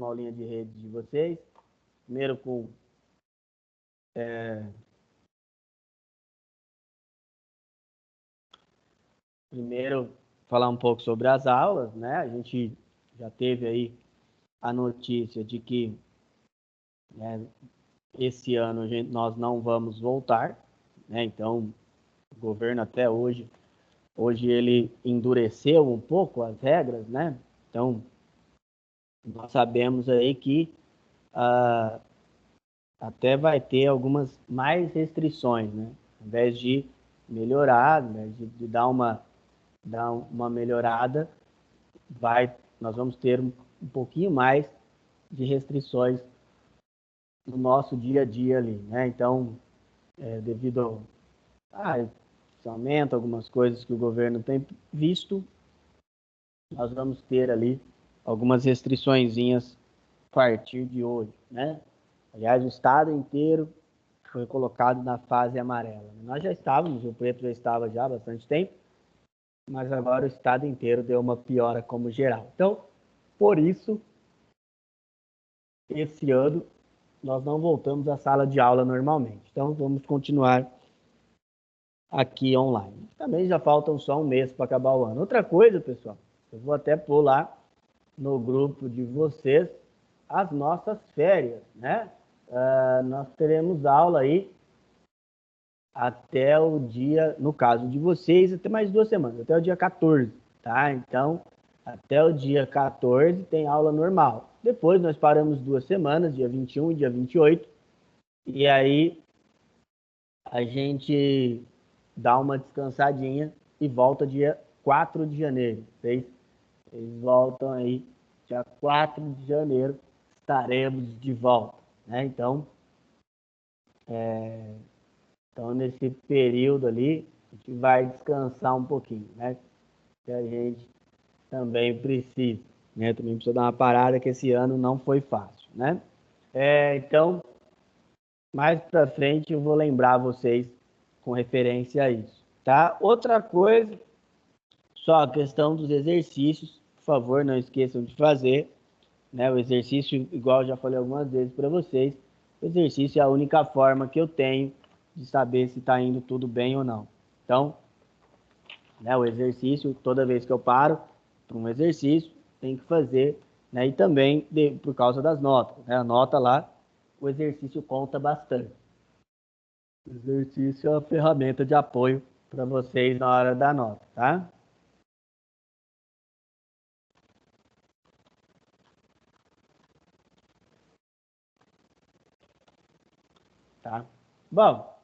aulinha de rede de vocês. Primeiro Primeiro falar um pouco sobre as aulas, né? A gente já teve aí a notícia de que, né, esse ano nós não vamos voltar, né? Então, o governo até hoje ele endureceu um pouco as regras, né? Então, nós sabemos aí que até vai ter algumas mais restrições, né? Ao invés de melhorar, né, de dar uma melhorada, nós vamos ter um pouquinho mais de restrições no nosso dia a dia ali, né? Então, devido a aumento, algumas coisas que o governo tem visto, nós vamos ter ali algumas restriçõezinhas a partir de hoje, né? Aliás, o estado inteiro foi colocado na fase amarela. Nós já estávamos, o Preto já estava já há bastante tempo, mas agora o estado inteiro deu uma piora como geral. Então, por isso, esse ano, nós não voltamos à sala de aula normalmente. Então, vamos continuar aqui online. Também já faltam só um mês para acabar o ano. Outra coisa, pessoal, eu vou até pôr lá no grupo de vocês as nossas férias, né? Nós teremos aula aí até o dia, no caso de vocês, até mais 2 semanas, até o dia 14, tá? Então, até o dia 14 tem aula normal. Depois nós paramos 2 semanas, dia 21 e dia 28, e aí a gente dá uma descansadinha e volta dia 4 de janeiro. Eles voltam aí, dia 4 de janeiro, estaremos de volta, né? Então, nesse período ali, a gente vai descansar um pouquinho, né? Que a gente também precisa, né? Também precisa dar uma parada, que esse ano não foi fácil, né? Então, mais para frente eu vou lembrar vocês com referência a isso, tá? Outra coisa, só a questão dos exercícios, por favor, não esqueçam de fazer, né? O exercício, igual eu já falei algumas vezes para vocês, o exercício é a única forma que eu tenho de saber se está indo tudo bem ou não. Então, né, o exercício, toda vez que eu paro para um exercício, tem que fazer, né? E também por causa das notas, né? A nota lá, o exercício conta bastante. O exercício é uma ferramenta de apoio para vocês na hora da nota, tá? Tá? Bom,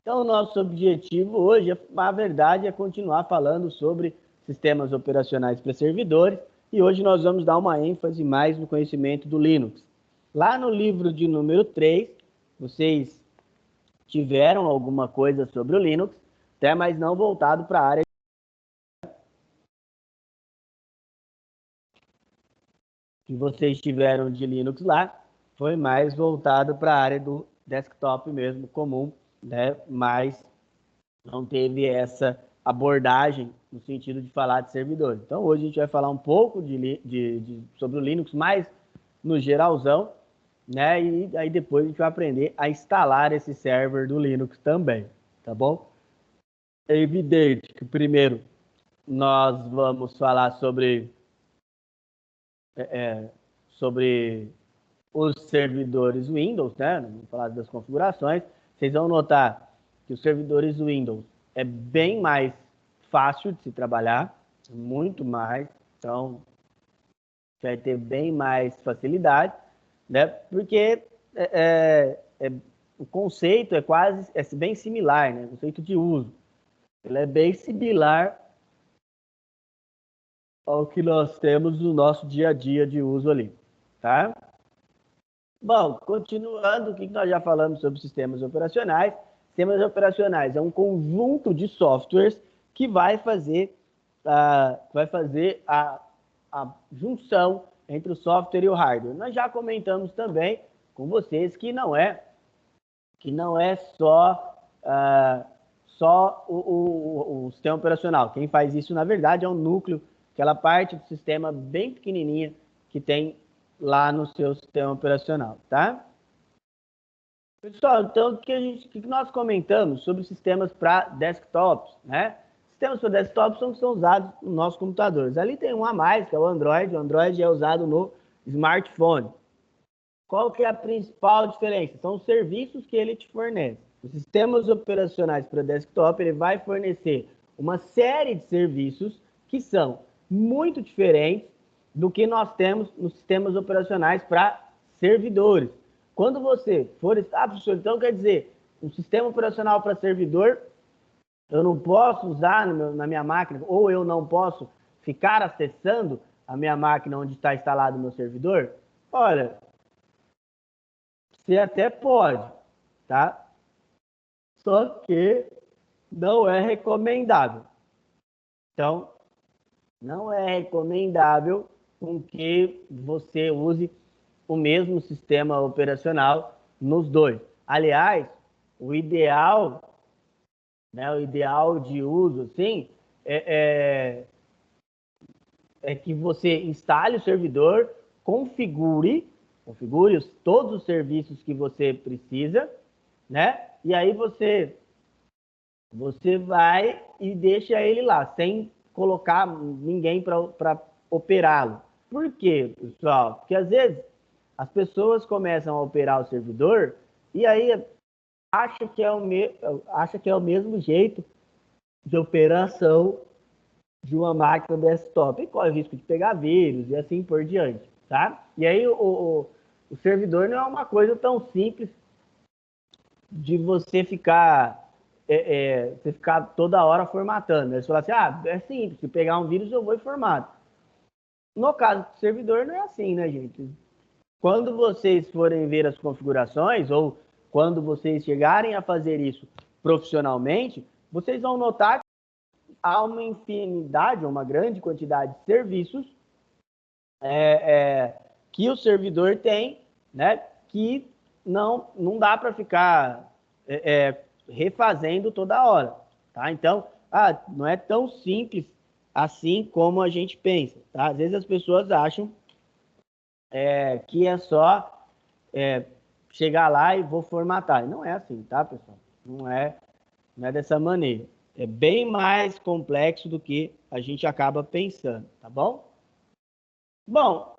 então o nosso objetivo hoje, na verdade, é continuar falando sobre sistemas operacionais para servidores, e hoje nós vamos dar uma ênfase mais no conhecimento do Linux. Lá no livro de número 3, vocês tiveram alguma coisa sobre o Linux, até mas não voltado para a área que vocês tiveram de Linux lá, foi mais voltado para a área do desktop mesmo, comum, né? Mas não teve essa abordagem no sentido de falar de servidores. Então, hoje a gente vai falar um pouco sobre o Linux, mais no geralzão, né? E aí depois a gente vai aprender a instalar esse server do Linux também, tá bom? É evidente que primeiro nós vamos falar sobre os servidores Windows, né? Vamos falar das configurações. Vocês vão notar que os servidores Windows é bem mais fácil de se trabalhar, muito mais. Então, vai ter bem mais facilidade, né? Porque o conceito é bem similar, né? O conceito de uso. Ele é bem similar ao que nós temos no nosso dia a dia de uso ali, tá? Bom, continuando o que nós já falamos sobre sistemas operacionais. Sistemas operacionais é um conjunto de softwares que vai fazer a junção entre o software e o hardware. Nós já comentamos também com vocês que não é só o sistema operacional. Quem faz isso, na verdade, é um núcleo, aquela parte do sistema bem pequenininha que tem lá no seu sistema operacional, tá? Pessoal, então, o que nós comentamos sobre sistemas para desktops, né? Sistemas para desktops são usados nos nossos computadores. Ali tem um a mais, que é o Android. O Android é usado no smartphone. Qual que é a principal diferença? São os serviços que ele te fornece. Os sistemas operacionais para desktop, ele vai fornecer uma série de serviços que são muito diferentes do que nós temos nos sistemas operacionais para servidores. Quando você for... professor, então quer dizer, um sistema operacional para servidor, eu não posso usar na minha máquina, ou eu não posso ficar acessando a minha máquina onde está instalado o meu servidor? Olha, você até pode, tá? Só que não é recomendável. Então, não é recomendável com que você use o mesmo sistema operacional nos dois. Aliás, o ideal, né, o ideal de uso, assim, é que você instale o servidor, configure todos os serviços que você precisa, né? E aí você vai e deixa ele lá, sem colocar ninguém para operá-lo. Por quê, pessoal? Porque às vezes as pessoas começam a operar o servidor e aí acha que é o mesmo jeito de operação de uma máquina desktop e corre o risco de pegar vírus e assim por diante, tá? E aí o servidor não é uma coisa tão simples de você ficar toda hora formatando. Você fala assim, é simples, se pegar um vírus eu vou e formato. No caso do servidor não é assim, né, gente? Quando vocês forem ver as configurações ou quando vocês chegarem a fazer isso profissionalmente, vocês vão notar que há uma infinidade, uma grande quantidade de serviços que o servidor tem, né, que não dá para ficar refazendo toda hora, tá? Então, não é tão simples assim como a gente pensa, tá? Às vezes as pessoas acham que é só chegar lá e vou formatar. Não é assim, tá, pessoal? Não é dessa maneira. É bem mais complexo do que a gente acaba pensando, tá bom? Bom,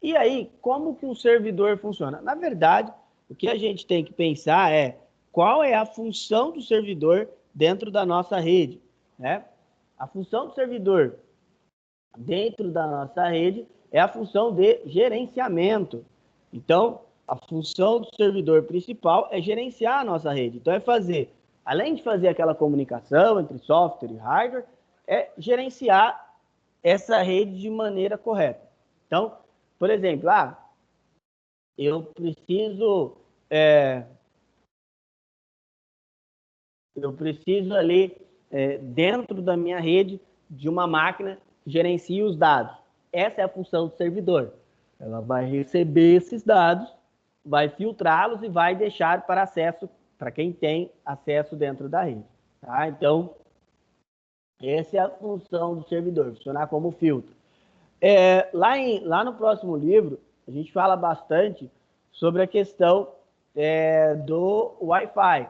e aí, como que um servidor funciona? Na verdade, o que a gente tem que pensar é qual é a função do servidor dentro da nossa rede, né? A função do servidor dentro da nossa rede é a função de gerenciamento. Então, a função do servidor principal é gerenciar a nossa rede. Então, além de fazer aquela comunicação entre software e hardware, é gerenciar essa rede de maneira correta. Então, por exemplo, eu preciso ali, dentro da minha rede, de uma máquina que gerencia os dados. Essa é a função do servidor. Ela vai receber esses dados, vai filtrá-los e vai deixar para acesso para quem tem acesso dentro da rede. Tá? Então, essa é a função do servidor, funcionar como filtro. Lá no próximo livro, a gente fala bastante sobre a questão do Wi-Fi.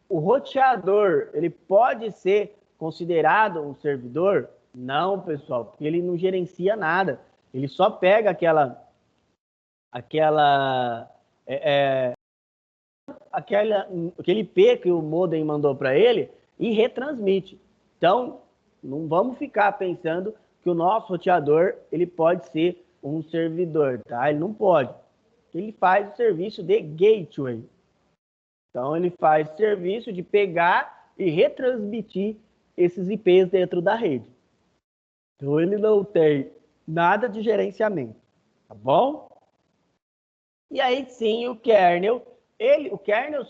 O roteador, ele pode ser considerado um servidor? Não, pessoal, porque ele não gerencia nada. Ele só pega aquele IP que o modem mandou para ele e retransmite. Então, não vamos ficar pensando que o nosso roteador ele pode ser um servidor, tá? Ele não pode. Ele faz o serviço de gateway. Então, ele faz o serviço de pegar e retransmitir esses IPs dentro da rede. Então, ele não tem nada de gerenciamento, tá bom? E aí, sim, o kernel,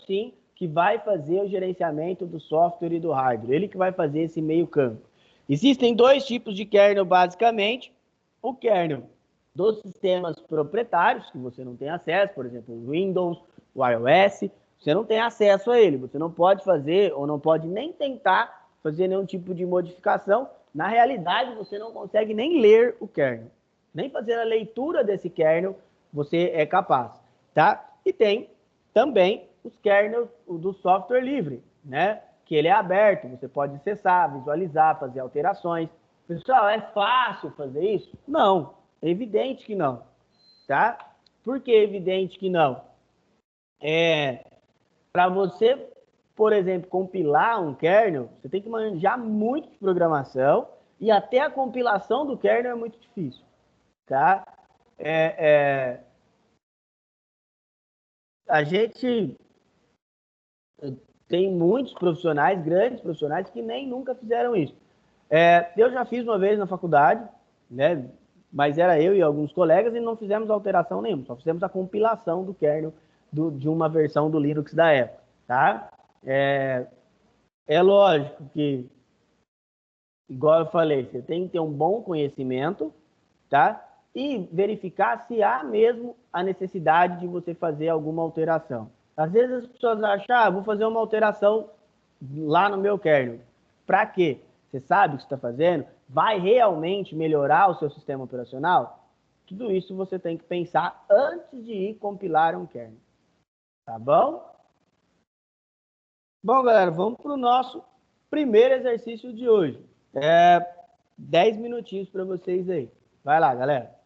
sim, que vai fazer o gerenciamento do software e do hardware. Ele que vai fazer esse meio campo. Existem dois tipos de kernel, basicamente. O kernel dos sistemas proprietários, que você não tem acesso, por exemplo, o Windows, o iOS, você não tem acesso a ele. Você não pode fazer, ou não pode nem tentar fazer nenhum tipo de modificação. Na realidade, você não consegue nem ler o kernel, nem fazer a leitura desse kernel você é capaz, tá? E tem também os kernels do software livre, né? Que ele é aberto, você pode acessar, visualizar, fazer alterações. Pessoal, é fácil fazer isso? Não, é evidente que não, tá? Por que é evidente que não? Para você, por exemplo, compilar um kernel, você tem que manjar muito de programação e até a compilação do kernel é muito difícil, tá? É, a gente tem muitos profissionais, grandes profissionais, que nem nunca fizeram isso. Eu já fiz uma vez na faculdade, né? Mas era eu e alguns colegas e não fizemos alteração nenhuma, só fizemos a compilação do kernel de uma versão do Linux da época, tá? É lógico que, igual eu falei, você tem que ter um bom conhecimento, tá? E verificar se há mesmo a necessidade de você fazer alguma alteração. Às vezes as pessoas acham, vou fazer uma alteração lá no meu kernel. Para quê? Você sabe o que está fazendo? Vai realmente melhorar o seu sistema operacional? Tudo isso você tem que pensar antes de ir compilar um kernel. Tá bom? Bom, galera, vamos para o nosso primeiro exercício de hoje. 10 minutinhos para vocês aí. Vai lá, galera.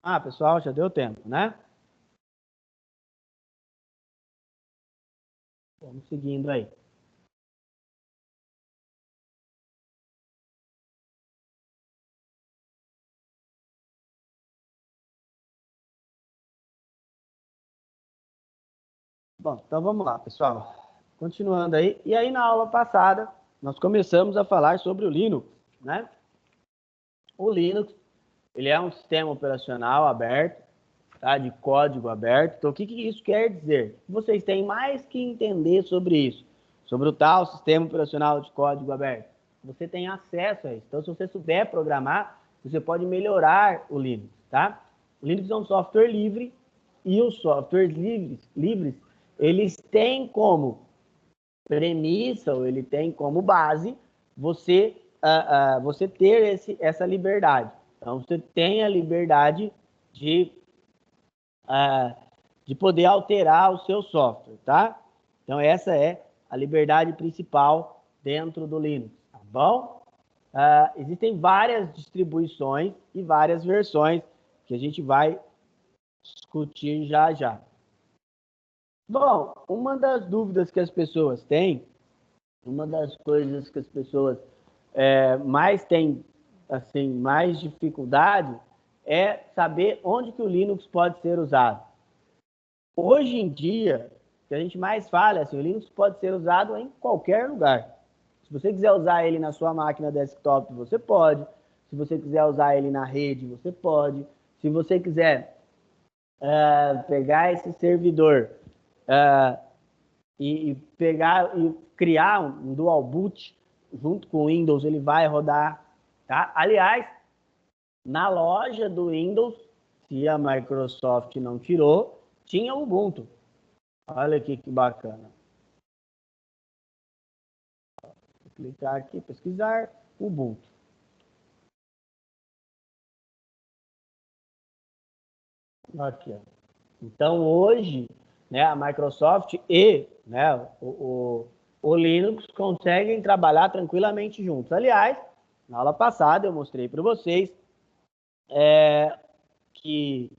Ah, pessoal, já deu tempo, né? Vamos seguindo aí. Bom, então vamos lá, pessoal. Continuando aí. E aí, na aula passada, nós começamos a falar sobre o Linux, né? O Linux, ele é um sistema operacional aberto, tá? De código aberto. Então, o que isso quer dizer? Vocês têm mais que entender sobre isso, sobre o tal sistema operacional de código aberto. Você tem acesso a isso. Então, se você souber programar, você pode melhorar o Linux, tá? O Linux é um software livre e os softwares livres eles têm como premissa, ou ele tem como base, você ter essa liberdade. Então, você tem a liberdade de, uh, de poder alterar o seu software, tá? Então, essa é a liberdade principal dentro do Linux, tá bom? Existem várias distribuições e várias versões que a gente vai discutir já já. Bom, uma das dúvidas que as pessoas têm, uma das coisas que as pessoas mais têm, assim, mais dificuldade é saber onde que o Linux pode ser usado. Hoje em dia, o que a gente mais fala é assim, o Linux pode ser usado em qualquer lugar. Se você quiser usar ele na sua máquina desktop, você pode. Se você quiser usar ele na rede, você pode. Se você quiser pegar esse servidor e pegar e criar um dual boot junto com o Windows, ele vai rodar, tá? Aliás, na loja do Windows, se a Microsoft não tirou, tinha o Ubuntu. Olha aqui que bacana. Vou clicar aqui, pesquisar Ubuntu. Aqui, ó. Então, hoje, né, a Microsoft e, né, o Linux conseguem trabalhar tranquilamente juntos. Aliás, na aula passada eu mostrei para vocês que,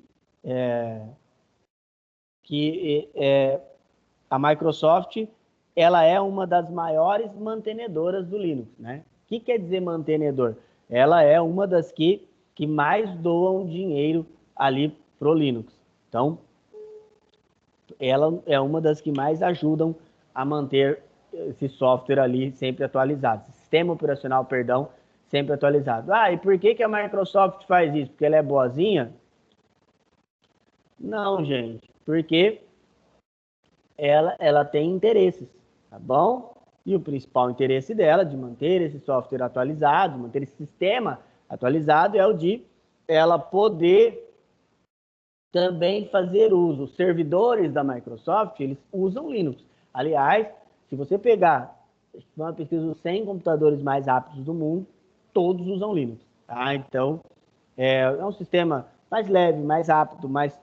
é, a Microsoft ela é uma das maiores mantenedoras do Linux, né? O que quer dizer mantenedor? Ela é uma das que mais doam dinheiro ali pro Linux. Então, ela é uma das que mais ajudam a manter esse software ali sempre atualizado, sistema operacional, perdão, sempre atualizado. Ah, e por que a Microsoft faz isso? Porque ela é boazinha? Não, gente, porque ela tem interesses, tá bom? E o principal interesse dela de manter esse software atualizado, manter esse sistema atualizado, é o de ela poder também fazer uso. Os servidores da Microsoft, eles usam Linux. Aliás, se você pegar uma pesquisa dos 100 computadores mais rápidos do mundo, todos usam Linux. Tá? Então, é um sistema mais leve, mais rápido, mais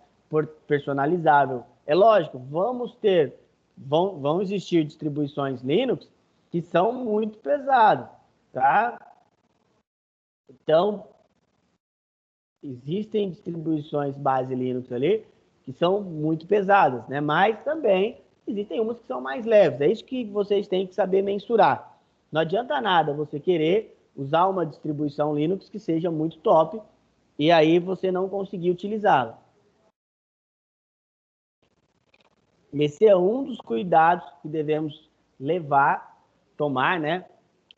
personalizável. É lógico, vão existir distribuições Linux que são muito pesadas, tá? Então, existem distribuições base Linux ali que são muito pesadas, né? Mas também existem umas que são mais leves. É isso que vocês têm que saber mensurar. Não adianta nada você querer usar uma distribuição Linux que seja muito top e aí você não conseguir utilizá-la. Esse é um dos cuidados que devemos tomar, né?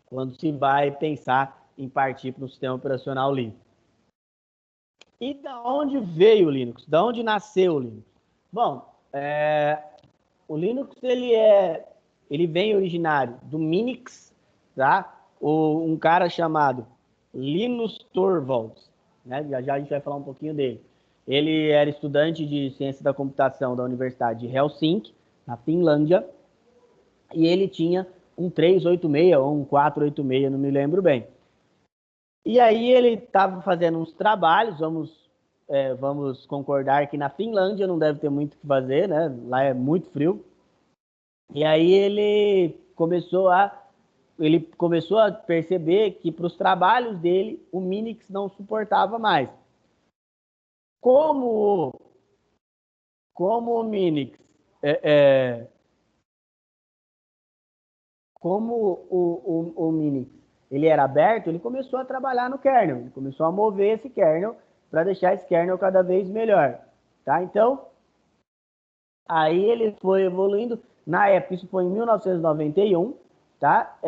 Quando se vai pensar em partir para um sistema operacional Linux. E da onde veio o Linux? Da onde nasceu o Linux? Bom, o Linux ele vem originário do Minix, tá? Um cara chamado Linus Torvalds, né? Já a gente vai falar um pouquinho dele. Ele era estudante de ciência da computação da Universidade de Helsinki, na Finlândia, e ele tinha um 386 ou um 486, não me lembro bem. E aí ele estava fazendo uns trabalhos, vamos concordar que na Finlândia não deve ter muito o que fazer, né? Lá é muito frio. E aí ele começou a perceber que para os trabalhos dele o Minix não suportava mais. Como o Minix, como o Minix ele era aberto, ele começou a trabalhar no kernel, ele começou a mover esse kernel para deixar esse kernel cada vez melhor, tá? Então, aí ele foi evoluindo, na época, isso foi em 1991, tá?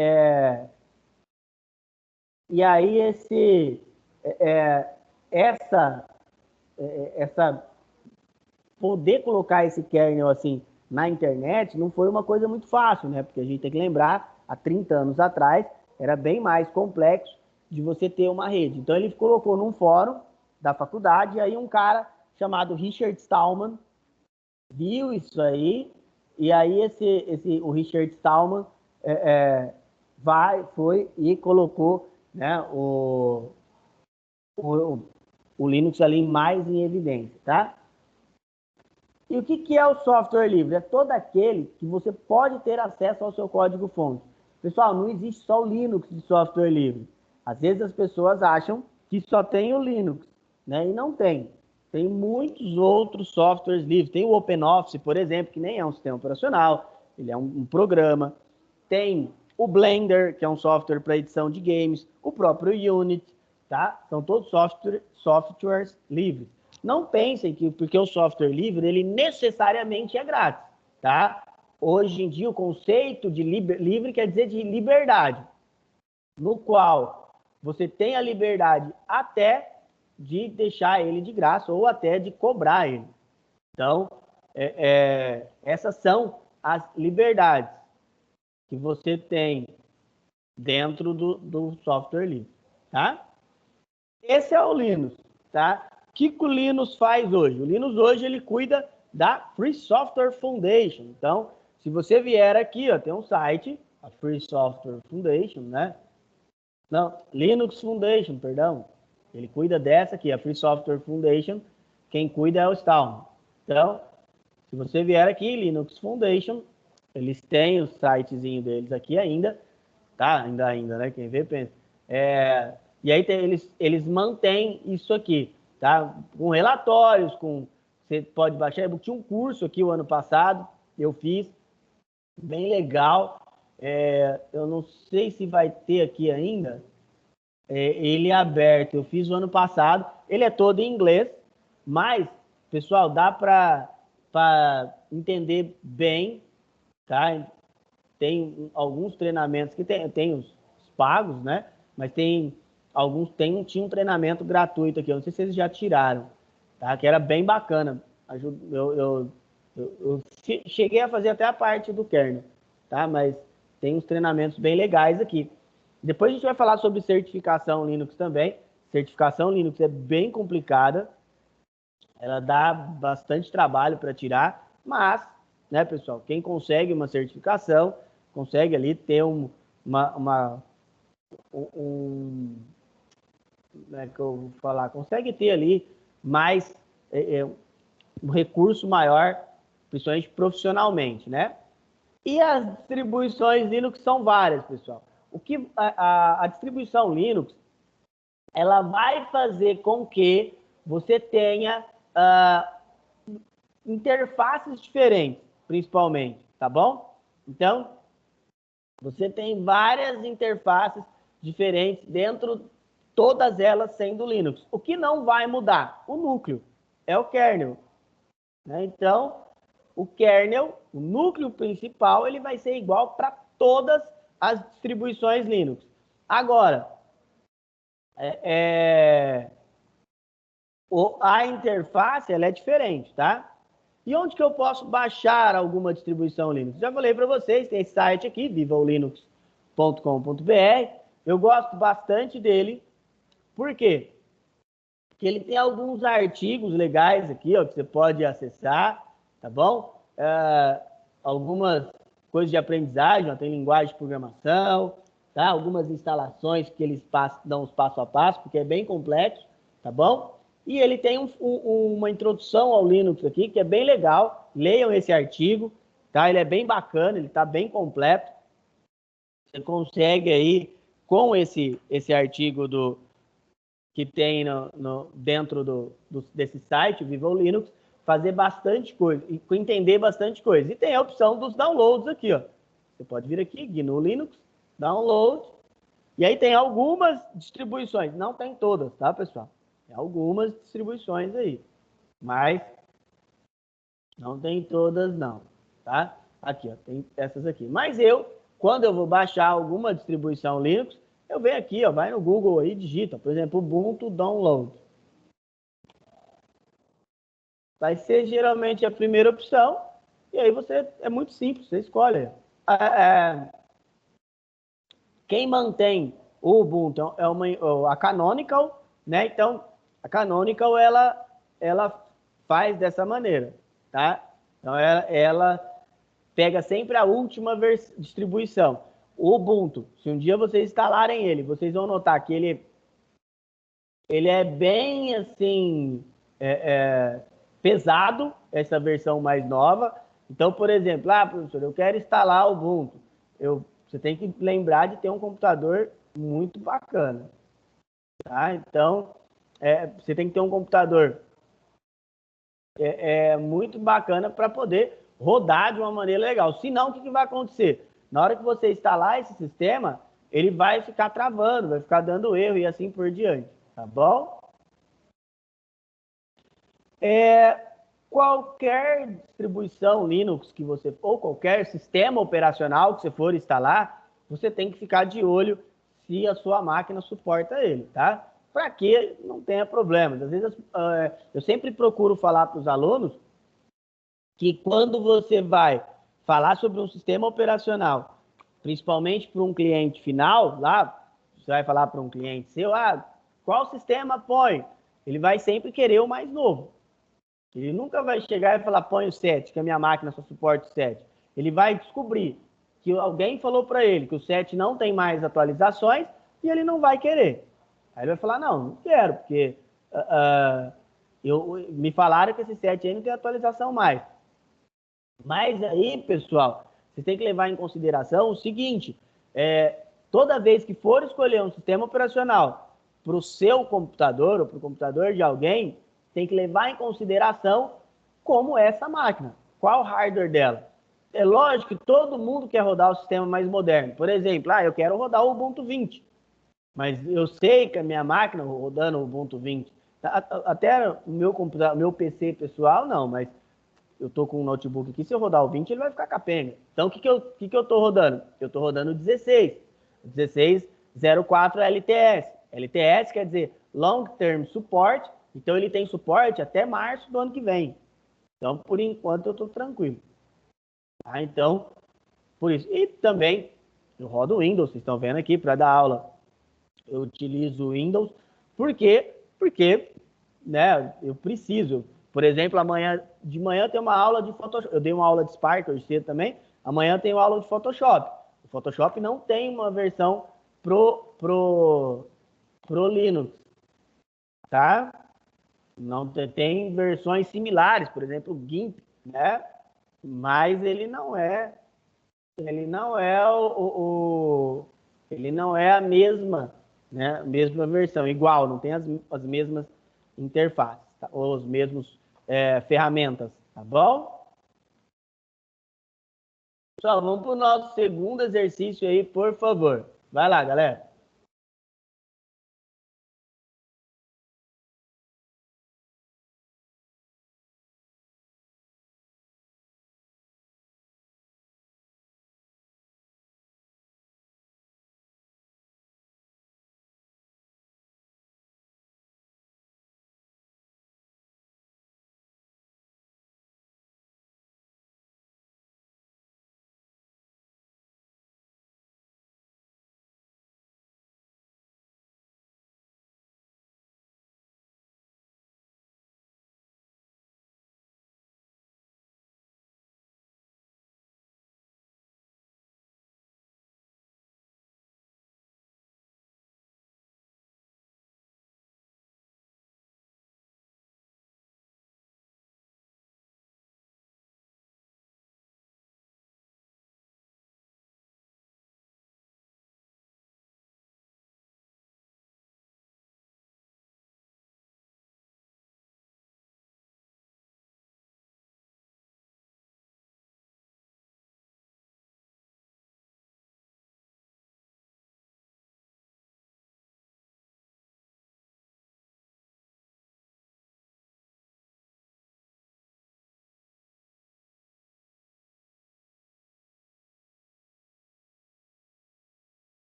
E aí essa poder colocar esse kernel assim na internet não foi uma coisa muito fácil, né? Porque a gente tem que lembrar, há 30 anos atrás, era bem mais complexo de você ter uma rede. Então ele colocou num fórum da faculdade, e aí um cara chamado Richard Stallman viu isso aí, e aí o Richard Stallman foi e colocou, né, o Linux ali mais em evidência, tá? E o que é o software livre? É todo aquele que você pode ter acesso ao seu código-fonte. Pessoal, não existe só o Linux de software livre. Às vezes as pessoas acham que só tem o Linux, né? E não tem. Tem muitos outros softwares livres. Tem o OpenOffice, por exemplo, que nem é um sistema operacional, ele é um programa. Tem o Blender, que é um software para edição de games, o próprio Unity, tá? São todos softwares livres. Não pensem que porque o software livre, ele necessariamente é grátis, tá? Hoje em dia, o conceito de livre quer dizer de liberdade, no qual você tem a liberdade até de deixar ele de graça ou até de cobrar ele. Então, essas são as liberdades que você tem dentro do software livre, tá? Esse é o Linux, tá? O que o Linux faz hoje? O Linux hoje ele cuida da Free Software Foundation. Então, se você vier aqui, ó, tem um site, a Free Software Foundation, né? Não, Linux Foundation, perdão. Ele cuida dessa aqui, a Free Software Foundation. Quem cuida é o Stallman. Então, se você vier aqui, Linux Foundation, eles têm o sitezinho deles aqui ainda, tá? Ainda, né? Quem vê, pensa. E aí eles mantêm isso aqui, tá? Com relatórios, você pode baixar. Eu tinha um curso aqui o ano passado, eu fiz, bem legal. Eu não sei se vai ter aqui ainda. Ele é aberto, eu fiz o ano passado. Ele é todo em inglês, mas, pessoal, dá para entender bem, tá? Tem alguns treinamentos que tem os pagos, né? Mas tinha um treinamento gratuito aqui. Eu não sei se eles já tiraram, tá? Que era bem bacana. Eu cheguei a fazer até a parte do kernel, tá? Mas tem uns treinamentos bem legais aqui. Depois a gente vai falar sobre certificação Linux também. Certificação Linux é bem complicada. Ela dá bastante trabalho para tirar, mas, né, pessoal, quem consegue uma certificação, consegue ali ter como é que eu vou falar? Consegue ter ali mais um recurso maior, principalmente profissionalmente, né? E as distribuições Linux são várias, pessoal. A distribuição Linux, ela vai fazer com que você tenha interfaces diferentes, principalmente, tá bom? Então, você tem várias interfaces diferentes dentro, todas elas sendo Linux. O que não vai mudar? O núcleo, é o kernel, né? Então, o kernel, o núcleo principal, ele vai ser igual para todas as distribuições Linux. Agora, a interface ela é diferente, tá? E onde que eu posso baixar alguma distribuição Linux? Já falei para vocês, tem esse site aqui, vivaolinux.com.br. Eu gosto bastante dele. Por quê? Porque ele tem alguns artigos legais aqui, ó, que você pode acessar, tá bom? Algumas coisas de aprendizagem, ó, tem linguagem de programação, tá? Algumas instalações que eles dão os passo a passo, porque é bem complexo, tá bom? E ele tem uma introdução ao Linux aqui, que é bem legal. Leiam esse artigo, tá? Ele é bem bacana, ele está bem completo. Você consegue aí, com esse artigo que tem dentro desse site, Viva Linux, fazer bastante coisa, e entender bastante coisa. E tem a opção dos downloads aqui, ó. Você pode vir aqui, GNU Linux, download, e aí tem algumas distribuições, não tem todas, tá, pessoal? Tem algumas distribuições aí, mas não tem todas, não, tá? Aqui, ó, tem essas aqui. Mas quando eu vou baixar alguma distribuição Linux, eu venho aqui, ó, vai no Google aí, digita, por exemplo, Ubuntu Download. Vai ser geralmente a primeira opção, e aí é muito simples, você escolhe. Quem mantém o Ubuntu a Canonical, né? Então, a Canonical, ela faz dessa maneira, tá? Então, ela pega sempre a última distribuição. O Ubuntu, se um dia vocês instalarem ele, vocês vão notar que ele é bem, assim, pesado, essa versão mais nova. Então, por exemplo, professor, eu quero instalar o Ubuntu. Você tem que lembrar de ter um computador muito bacana, tá? Então, você tem que ter um computador muito bacana para poder rodar de uma maneira legal. Senão, o que vai acontecer? Na hora que você instalar esse sistema, ele vai ficar travando, vai ficar dando erro e assim por diante, tá bom? Qualquer distribuição Linux que você, ou qualquer sistema operacional que você for instalar, você tem que ficar de olho se a sua máquina suporta ele, tá? Para que não tenha problemas. Às vezes, eu sempre procuro falar para os alunos que quando você vai falar sobre um sistema operacional, principalmente para um cliente final, lá, você vai falar para um cliente seu, qual sistema põe? Ele vai sempre querer o mais novo. Ele nunca vai chegar e falar, põe o 7, que a minha máquina só suporta o 7. Ele vai descobrir que alguém falou para ele que o 7 não tem mais atualizações e ele não vai querer. Aí ele vai falar, não quero, porque me falaram que esse 7 aí não tem atualização mais. Mas aí, pessoal, você tem que levar em consideração o seguinte, toda vez que for escolher um sistema operacional para o seu computador ou para o computador de alguém, tem que levar em consideração como é essa máquina, qual o hardware dela. É lógico que todo mundo quer rodar o sistema mais moderno. Por exemplo, eu quero rodar o Ubuntu 20, mas eu sei que a minha máquina rodando o Ubuntu 20, até o meu computador, meu PC pessoal, não, mas eu tô com um notebook aqui, se eu rodar o 20, ele vai ficar capenga. Então, o que eu tô rodando? Eu tô rodando o 16. 1604 LTS. LTS quer dizer Long Term Support. Então, ele tem suporte até março do ano que vem. Então, por enquanto, eu tô tranquilo. Tá? Então, por isso. E também, eu rodo o Windows, vocês estão vendo aqui, para dar aula. Eu utilizo o Windows. Por quê? Porque, né, eu preciso. Por exemplo, de manhã tem uma aula de Photoshop. Eu dei uma aula de Spark hoje cedo também. Amanhã tem uma aula de Photoshop. O Photoshop não tem uma versão pro Linux, tá? Não tem versões similares, por exemplo, o GIMP, né? Mas ele não é ele não é a mesma, né? A mesma versão, igual, não tem as mesmas interfaces, tá? Ou os mesmos ferramentas, tá bom? Pessoal, vamos para o nosso segundo exercício aí, por favor. Vai lá, galera.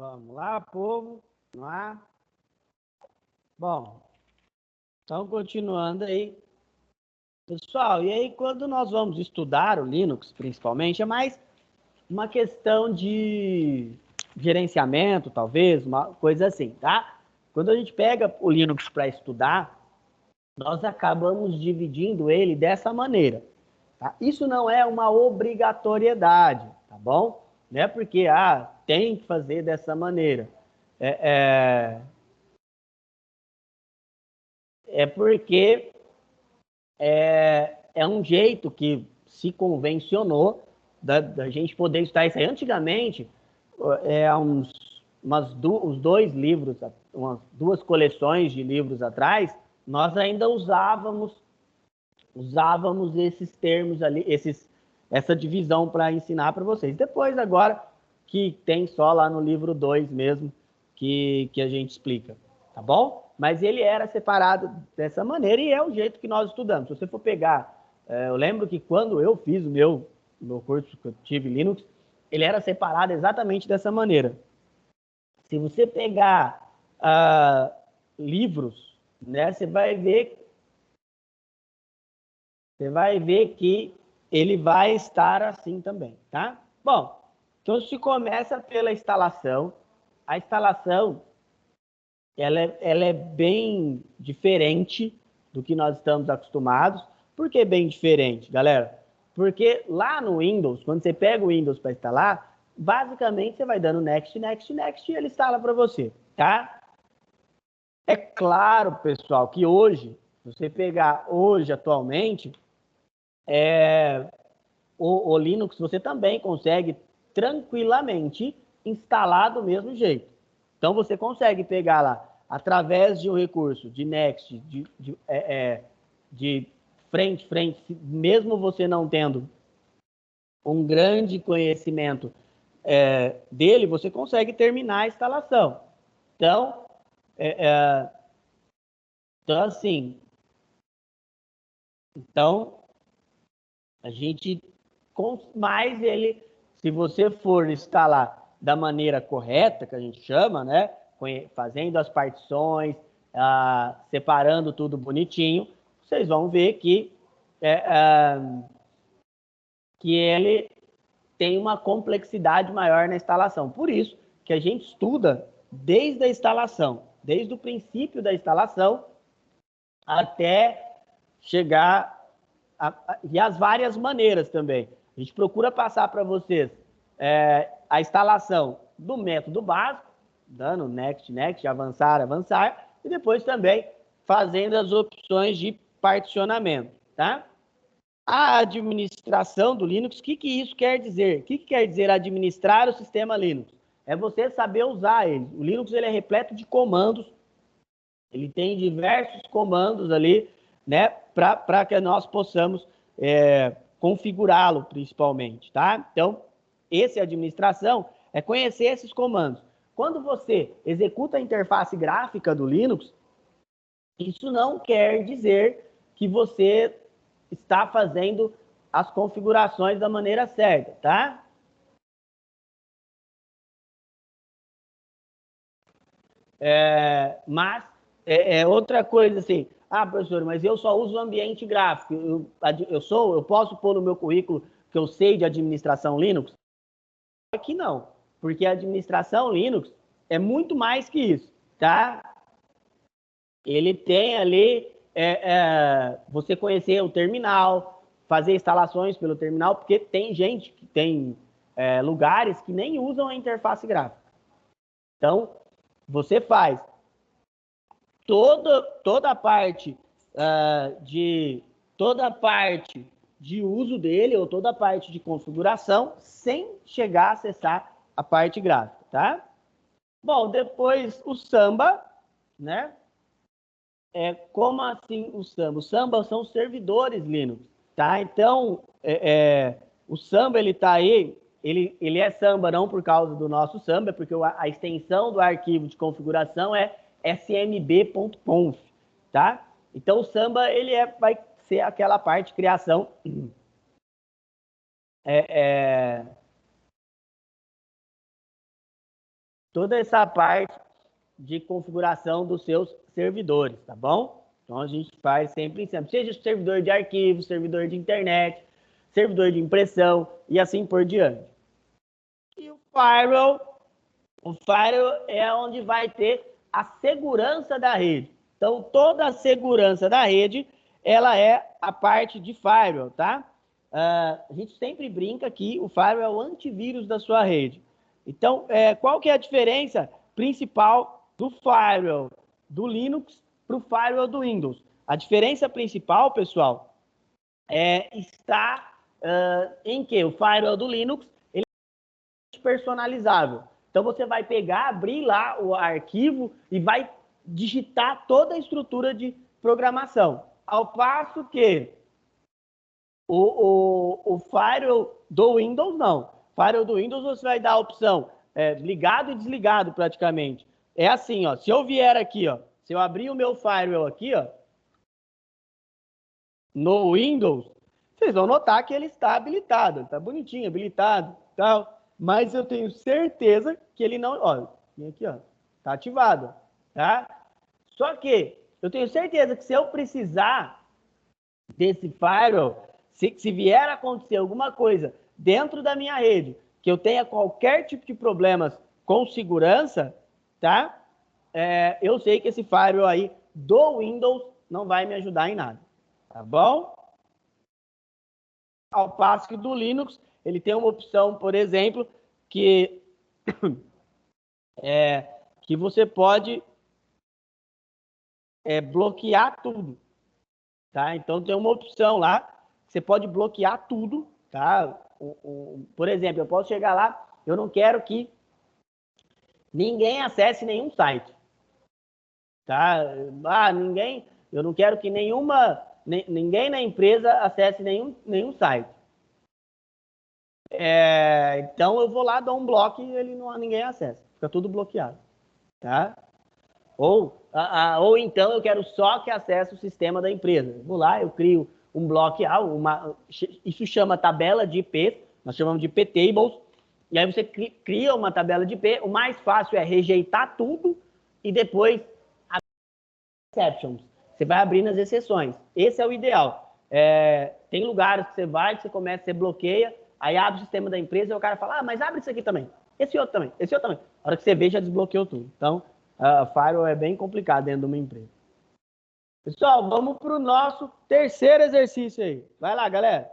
Vamos lá, povo. Vamos lá. Bom, então continuando aí. Pessoal, e aí quando nós vamos estudar o Linux, principalmente, é mais uma questão de gerenciamento, talvez, uma coisa assim, tá? Quando a gente pega o Linux para estudar, nós acabamos dividindo ele dessa maneira. Tá? Isso não é uma obrigatoriedade, tá bom? Não é porque tem que fazer dessa maneira. É porque é um jeito que se convencionou da gente poder estudar isso aí. Antigamente, uns 2 livros, umas 2 coleções de livros atrás, nós ainda usávamos esses termos ali, essa divisão para ensinar para vocês. Depois, agora, que tem só lá no livro 2 mesmo, que a gente explica, tá bom? Mas ele era separado dessa maneira e é o jeito que nós estudamos. Se você for pegar, eu lembro que quando eu fiz o meu curso que eu tive Linux, ele era separado exatamente dessa maneira. Se você pegar livros, né, você vai ver que ele vai estar assim também, tá? Bom, então se começa pela instalação. A instalação, ela é bem diferente do que nós estamos acostumados. Por que bem diferente, galera? Porque lá no Windows, quando você pega o Windows para instalar, basicamente você vai dando next, next, next e ele instala para você, tá? É claro, pessoal, que hoje, se você pegar hoje, atualmente, o Linux você também consegue tranquilamente instalar do mesmo jeito. Então você consegue pegar lá, através de um recurso de Next, de frente, mesmo você não tendo um grande conhecimento dele, você consegue terminar a instalação. Então, então assim, então a gente mais ele, se você for instalar da maneira correta, que a gente chama, né, fazendo as partições, separando tudo bonitinho, vocês vão ver que ele tem uma complexidade maior na instalação. Por isso que a gente estuda desde a instalação, desde o princípio da instalação até chegar e as várias maneiras também. A gente procura passar para vocês a instalação do método básico, dando next, next, avançar, avançar, e depois também fazendo as opções de particionamento, tá? A administração do Linux, o que isso quer dizer? O que quer dizer administrar o sistema Linux? É você saber usar ele. O Linux ele é repleto de comandos, ele tem diversos comandos ali, né, para que nós possamos configurá-lo principalmente, tá? Então, essa administração é conhecer esses comandos. Quando você executa a interface gráfica do Linux, isso não quer dizer que você está fazendo as configurações da maneira certa, tá? Mas outra coisa assim, professor, mas eu só uso o ambiente gráfico. Eu posso pôr no meu currículo que eu sei de administração Linux? Aqui não, porque a administração Linux é muito mais que isso, tá? Ele tem ali você conhecer o terminal, fazer instalações pelo terminal, porque tem gente que tem lugares que nem usam a interface gráfica. Então, você faz toda a parte de uso dele ou toda a parte de configuração sem chegar a acessar a parte gráfica, tá? Bom, depois o Samba, né? Como assim o Samba? O Samba são os servidores Linux, tá? Então, o Samba ele tá aí, ele é Samba não por causa do nosso Samba, é porque a extensão do arquivo de configuração é smb.conf, tá? Então o Samba ele vai ser aquela parte de criação toda essa parte de configuração dos seus servidores, tá bom? Então a gente faz sempre, seja servidor de arquivo, servidor de internet, servidor de impressão e assim por diante. E o firewall é onde vai ter a segurança da rede. Então toda a segurança da rede, ela é a parte de firewall, tá? A gente sempre brinca que o firewall é o antivírus da sua rede. Então, qual que é a diferença principal do firewall do Linux para o firewall do Windows? A diferença principal, pessoal, está em que o firewall do Linux ele é personalizável. Então, você vai pegar, abrir lá o arquivo e vai digitar toda a estrutura de programação. Ao passo que o firewall do Windows, não. Firewall do Windows, você vai dar a opção ligado e desligado, praticamente. É assim, ó. Se eu vier aqui, ó, se eu abrir o meu firewall aqui, ó, no Windows, vocês vão notar que ele está habilitado. Ele está bonitinho, habilitado, tal. Mas eu tenho certeza que ele não... Ó, aqui, ó. Está ativado, tá? Só que eu tenho certeza que se eu precisar desse firewall, se vier a acontecer alguma coisa dentro da minha rede, que eu tenha qualquer tipo de problemas com segurança, tá? Eu sei que esse firewall aí do Windows não vai me ajudar em nada, tá bom? Ao passo que do Linux, ele tem uma opção, por exemplo, que, que você pode bloquear tudo, tá? Então tem uma opção lá, que você pode bloquear tudo, tá? Por exemplo, eu posso chegar lá, eu não quero que ninguém acesse nenhum site, tá? Eu não quero que ninguém na empresa acesse nenhum site. Então eu vou lá, dou um bloco e ninguém acessa, fica tudo bloqueado, tá? Ou então eu quero só que acesse o sistema da empresa. Eu vou lá, eu crio um bloco, isso chama tabela de IP, nós chamamos de IP tables, e aí você cria uma tabela de IP. O mais fácil é rejeitar tudo e depois exceptions. Você vai abrindo as exceções. Esse é o ideal. Tem lugares que você vai, que você começa, você bloqueia, aí abre o sistema da empresa e o cara fala, mas abre isso aqui também, esse outro também, esse outro também. A hora que você vê, já desbloqueou tudo. Então, a firewall é bem complicado dentro de uma empresa. Pessoal, vamos para o nosso terceiro exercício aí. Vai lá, galera.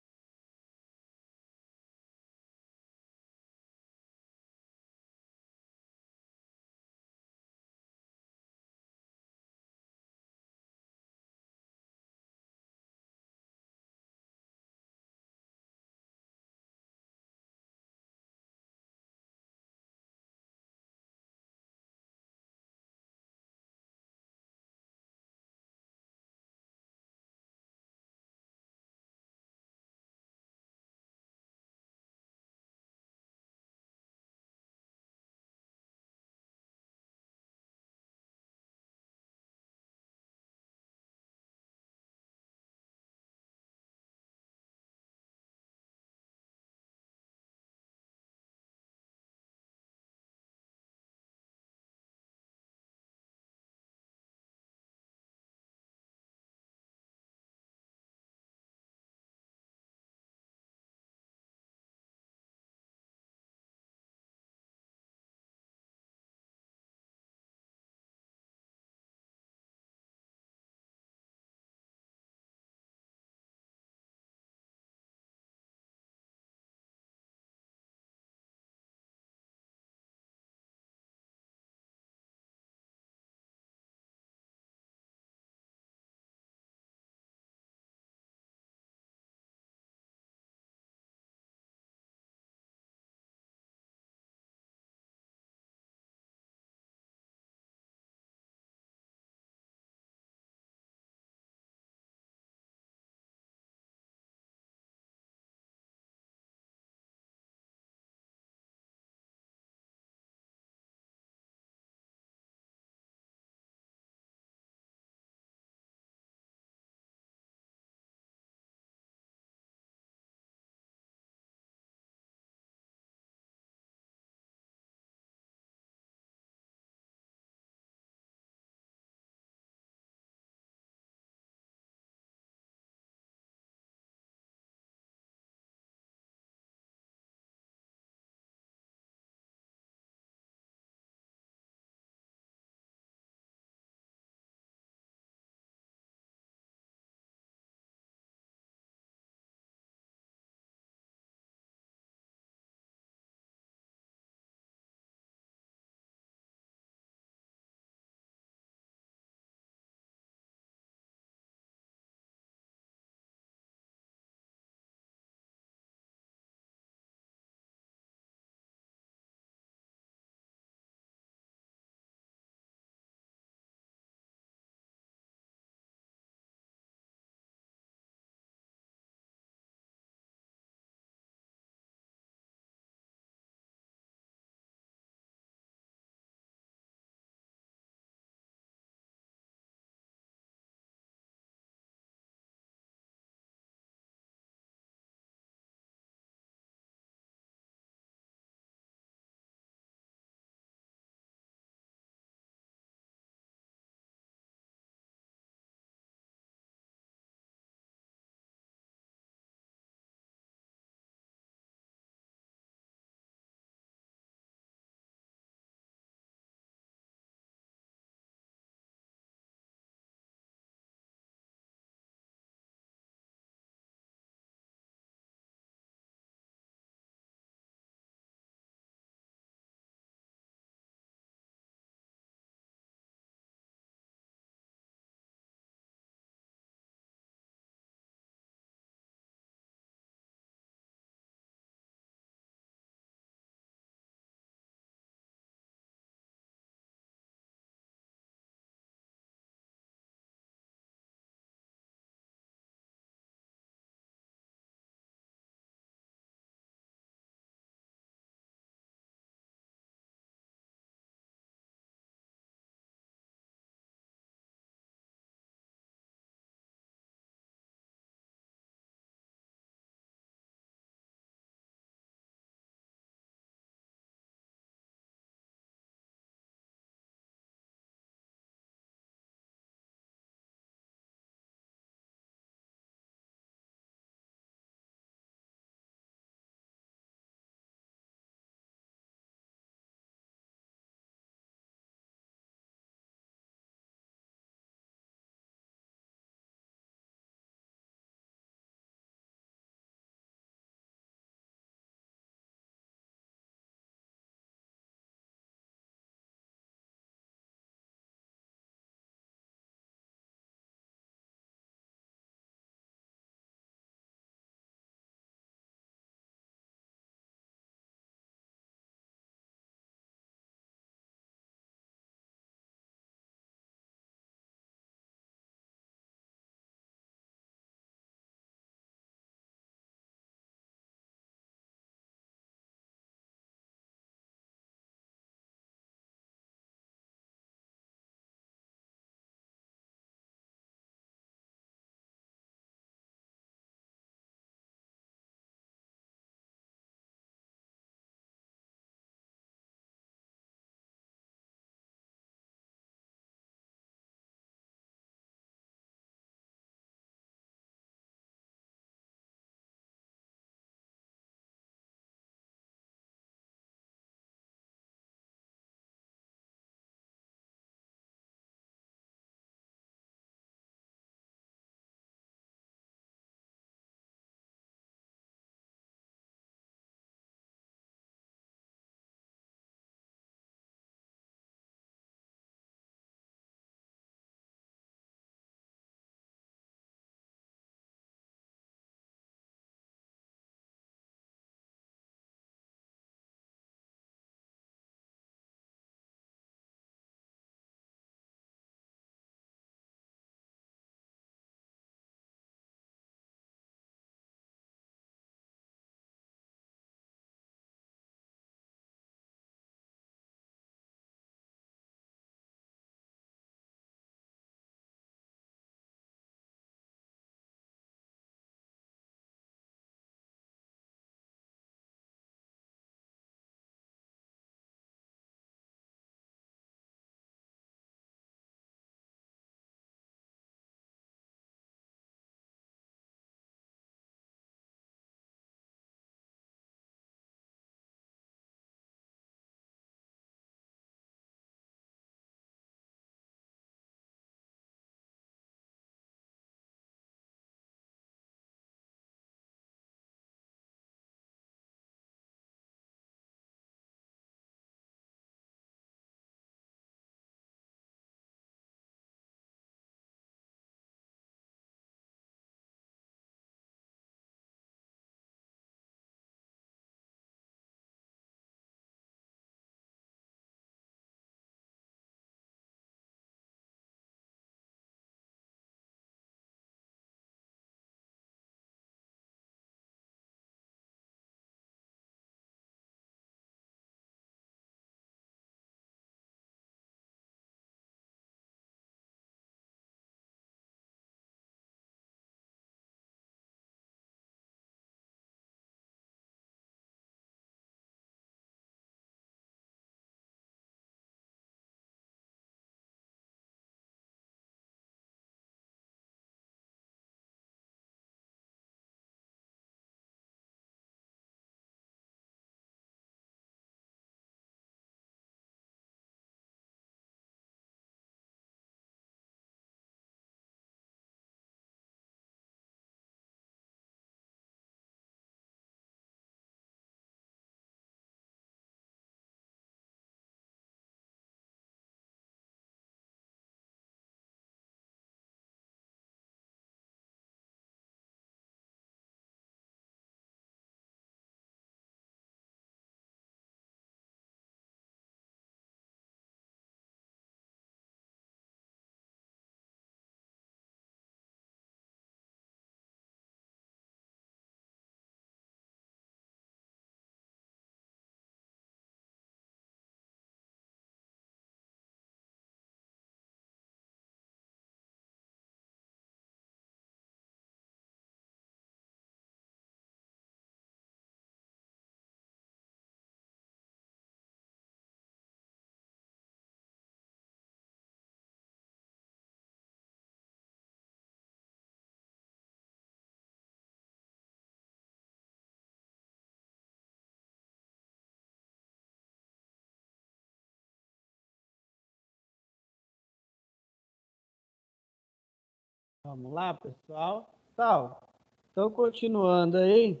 Vamos lá, pessoal. Então, continuando aí,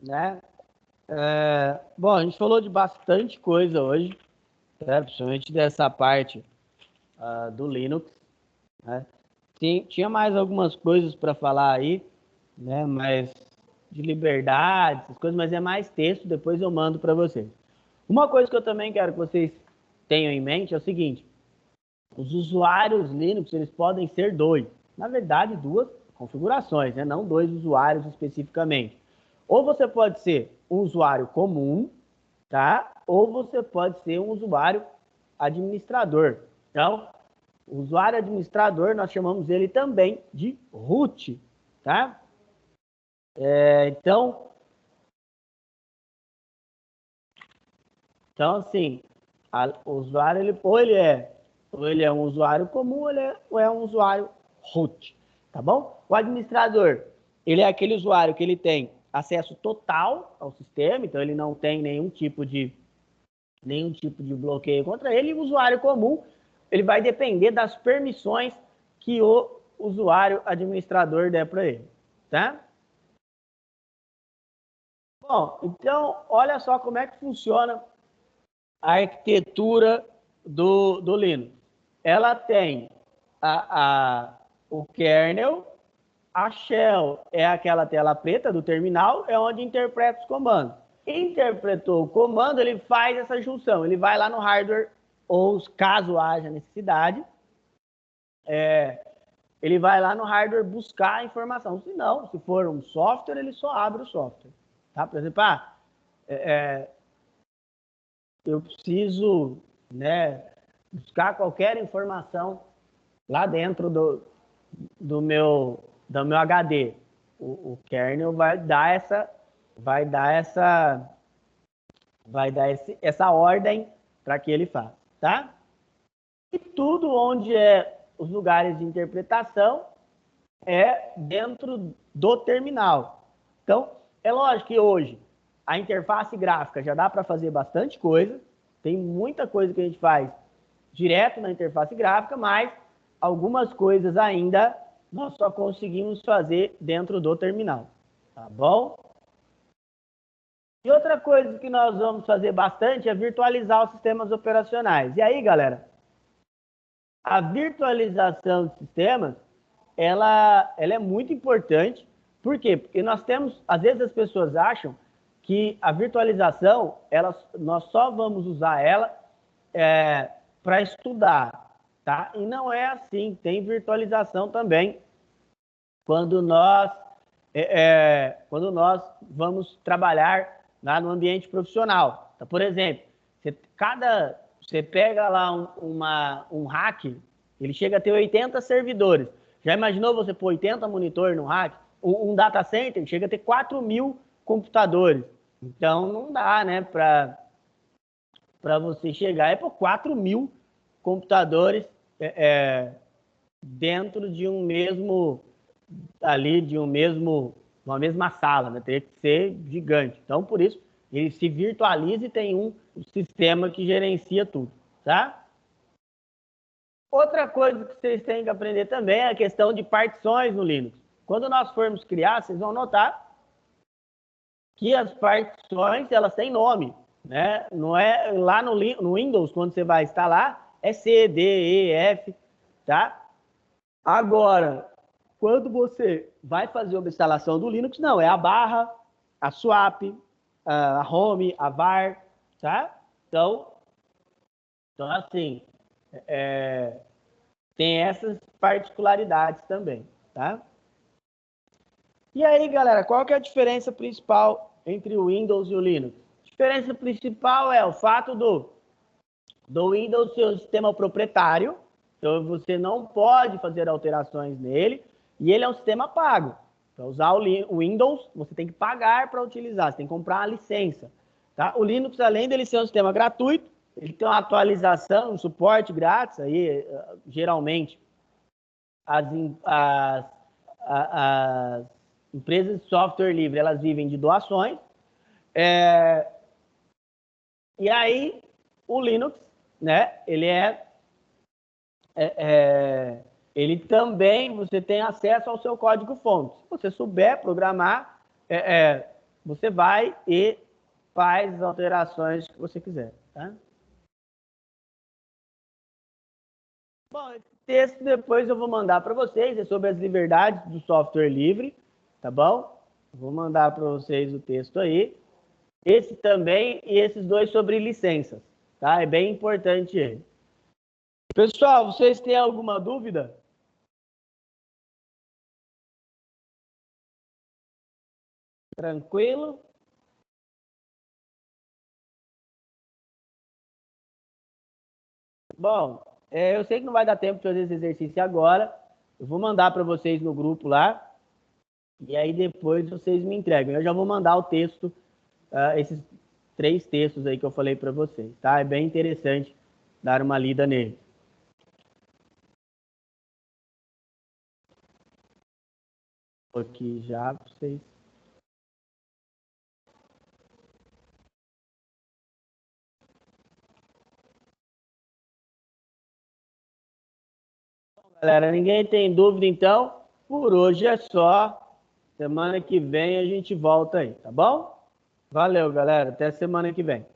né? Bom, a gente falou de bastante coisa hoje, né? Principalmente dessa parte do Linux, né? Tinha mais algumas coisas para falar aí, né? Mas de liberdade, essas coisas, mas é mais texto, depois eu mando para vocês. Uma coisa que eu também quero que vocês tenham em mente é o seguinte: os usuários Linux, eles podem ser dois. Na verdade, duas configurações, né? Não dois usuários especificamente. Ou você pode ser um usuário comum, tá? Ou você pode ser um usuário administrador. Então, o usuário administrador, nós chamamos ele também de root, tá? Então, assim, o usuário, ou ele é um usuário comum, ou é um usuário root, tá bom? O administrador, ele é aquele usuário que ele tem acesso total ao sistema, então ele não tem nenhum tipo de bloqueio contra ele. E o usuário comum, ele vai depender das permissões que o usuário administrador der para ele, tá? Bom, então, olha só como é que funciona a arquitetura do Linux. Ela tem o kernel, a shell é aquela tela preta do terminal, é onde interpreta os comandos. Interpretou o comando, ele faz essa junção, ele vai lá no hardware, ou caso haja necessidade, ele vai lá no hardware buscar a informação. Se não, se for um software, ele só abre o software. Tá? Por exemplo, eu preciso, né, buscar qualquer informação lá dentro do meu HD. O kernel vai dar essa ordem para que ele faça, tá? E tudo onde é os lugares de interpretação é dentro do terminal. Então, é lógico que hoje a interface gráfica já dá para fazer bastante coisa, tem muita coisa que a gente faz direto na interface gráfica, mas algumas coisas ainda nós só conseguimos fazer dentro do terminal, tá bom? E outra coisa que nós vamos fazer bastante é virtualizar os sistemas operacionais. E aí, galera, a virtualização de sistemas, ela é muito importante. Por quê? Porque nós temos, às vezes as pessoas acham que a virtualização, nós só vamos usar ela para estudar, tá? E não é assim, tem virtualização também quando nós vamos trabalhar lá no ambiente profissional. Então, por exemplo, você pega lá um hack, ele chega a ter 80 servidores. Já imaginou você pôr 80 monitores no hack? Um data center chega a ter 4.000 computadores. Então, não dá, né, para você chegar e pôr 4.000 computadores dentro de um mesmo, uma mesma sala, né? Teria que ser gigante. Então, por isso, ele se virtualiza e tem um sistema que gerencia tudo, tá? Outra coisa que vocês têm que aprender também é a questão de partições no Linux. Quando nós formos criar, vocês vão notar que as partições, elas têm nome, né? Não é lá no Windows, quando você vai instalar, é C, D, E, F, tá? Agora, quando você vai fazer uma instalação do Linux, não, é a barra, a swap, a home, a var, tá? Então assim, tem essas particularidades também, tá? E aí, galera, qual que é a diferença principal entre o Windows e o Linux? A diferença principal é o fato do Windows ser um sistema proprietário, então você não pode fazer alterações nele, e ele é um sistema pago. Para usar o Windows, você tem que pagar para utilizar, você tem que comprar uma licença. Tá? O Linux, além dele ser um sistema gratuito, ele tem uma atualização, um suporte grátis, aí, geralmente as empresas de software livre, elas vivem de doações, e aí o Linux, né, ele ele também, você tem acesso ao seu código-fonte. Se você souber programar, você vai e faz as alterações que você quiser, tá? Bom, esse texto depois eu vou mandar para vocês, é sobre as liberdades do software livre, tá bom? Vou mandar para vocês o texto aí. Esse também e esses dois sobre licenças, tá? É bem importante ele. Pessoal, vocês têm alguma dúvida? Tranquilo? Bom, eu sei que não vai dar tempo de fazer esse exercício agora. Eu vou mandar para vocês no grupo lá. E aí depois vocês me entregam. Eu já vou mandar o texto, esses 3 textos aí que eu falei para vocês, tá? É bem interessante dar uma lida nele. Aqui já para vocês. Galera, ninguém tem dúvida então? Por hoje é só. Semana que vem a gente volta aí, tá bom? Valeu, galera. Até semana que vem.